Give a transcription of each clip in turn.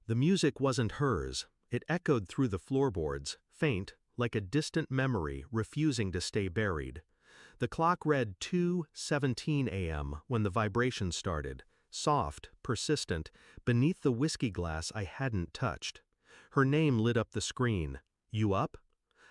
The music wasn't hers. It echoed through the floorboards, faint, like a distant memory refusing to stay buried. The clock read 2:17 a.m. when the vibration started, soft, persistent, beneath the whiskey glass I hadn't touched. Her name lit up the screen. "You up?"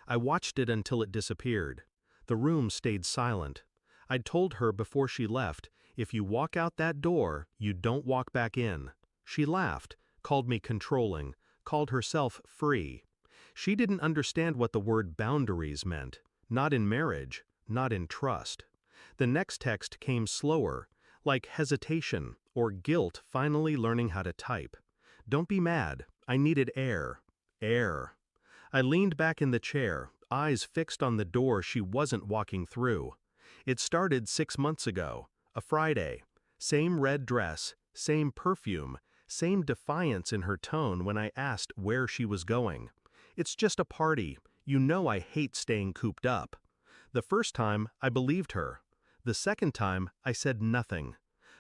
I watched it until it disappeared. The room stayed silent. I'd told her before she left, if you walk out that door, you don't walk back in. She laughed, called me controlling, called herself free. She didn't understand what the word boundaries meant. Not in marriage, not in trust. The next text came slower, like hesitation or guilt finally learning how to type. "Don't be mad. I needed air. Air." I leaned back in the chair, eyes fixed on the door she wasn't walking through. It started 6 months ago, a Friday. Same red dress, same perfume, same defiance in her tone when I asked where she was going. "It's just a party. You know I hate staying cooped up." The first time, I believed her. The second time, I said nothing.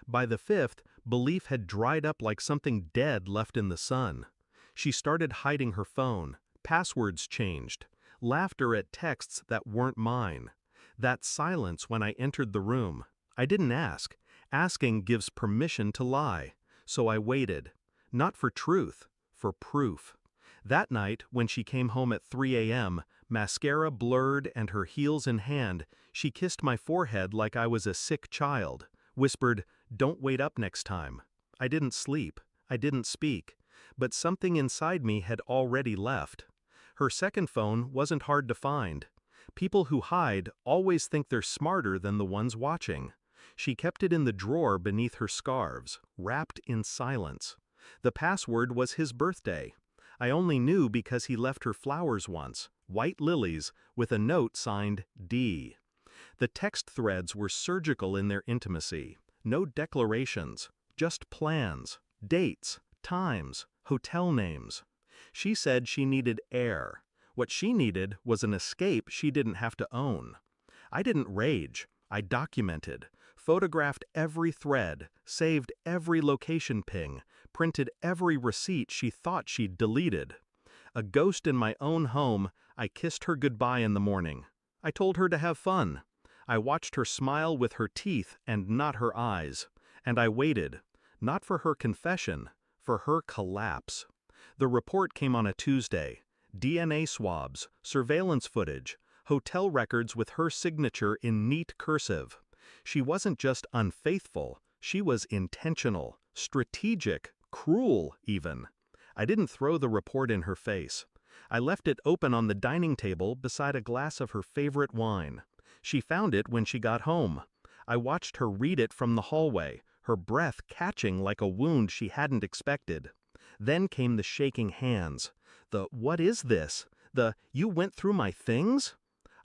By the fifth, belief had dried up like something dead left in the sun. She started hiding her phone. Passwords changed. Laughter at texts that weren't mine. That silence when I entered the room. I didn't ask. Asking gives permission to lie. So I waited. Not for truth, for proof. That night, when she came home at 3 a.m., mascara blurred and her heels in hand, she kissed my forehead like I was a sick child, whispered, "Don't wait up next time." I didn't sleep. I didn't speak. But something inside me had already left. Her second phone wasn't hard to find. People who hide always think they're smarter than the ones watching. She kept it in the drawer beneath her scarves, wrapped in silence. The password was his birthday. I only knew because he left her flowers once, white lilies, with a note signed D. The text threads were surgical in their intimacy. No declarations, just plans, dates, times, hotel names. She said she needed air. What she needed was an escape she didn't have to own. I didn't rage. I documented, photographed every thread, saved every location ping, printed every receipt she thought she'd deleted. A ghost in my own home, I kissed her goodbye in the morning. I told her to have fun. I watched her smile with her teeth and not her eyes. And I waited, not for her confession, for her collapse. The report came on a Tuesday. DNA swabs, surveillance footage, hotel records with her signature in neat cursive. She wasn't just unfaithful, she was intentional, strategic, cruel even. I didn't throw the report in her face. I left it open on the dining table beside a glass of her favorite wine. She found it when she got home. I watched her read it from the hallway, her breath catching like a wound she hadn't expected. Then came the shaking hands. The "what is this?" The "you went through my things?"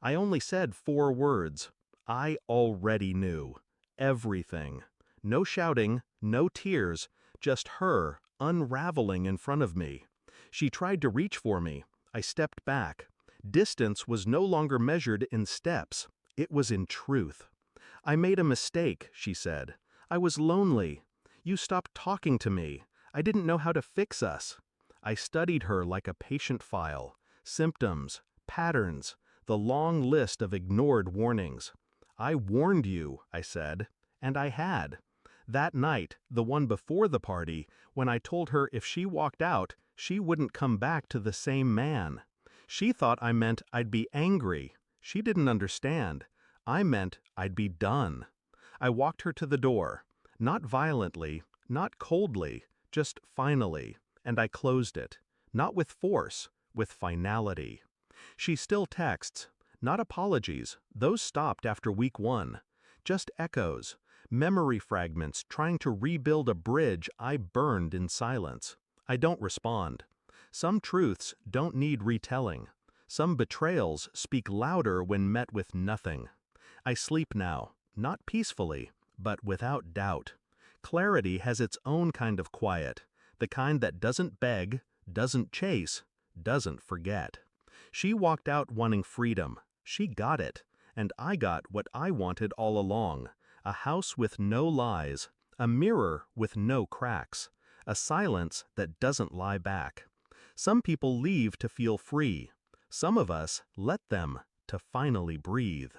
I only said 4 words. I already knew. Everything. No shouting, no tears, just her unraveling in front of me. She tried to reach for me. I stepped back. Distance was no longer measured in steps. It was in truth. "I made a mistake," she said. "I was lonely. You stopped talking to me. I didn't know how to fix us." I studied her like a patient file. Symptoms, patterns, the long list of ignored warnings. "I warned you," I said. And I had. That night, the one before the party, when I told her if she walked out, she wouldn't come back to the same man. She thought I meant I'd be angry. She didn't understand. I meant I'd be done. I walked her to the door. Not violently, not coldly, just finally. And I closed it. Not with force, with finality. She still texts. Not apologies. Those stopped after week 1. Just echoes. Memory fragments trying to rebuild a bridge I burned in silence. I don't respond. Some truths don't need retelling. Some betrayals speak louder when met with nothing. I sleep now, not peacefully, but without doubt. Clarity has its own kind of quiet, the kind that doesn't beg, doesn't chase, doesn't forget. She walked out wanting freedom. She got it, and I got what I wanted all along. A house with no lies, a mirror with no cracks, a silence that doesn't lie back. Some people leave to feel free. Some of us let them to finally breathe.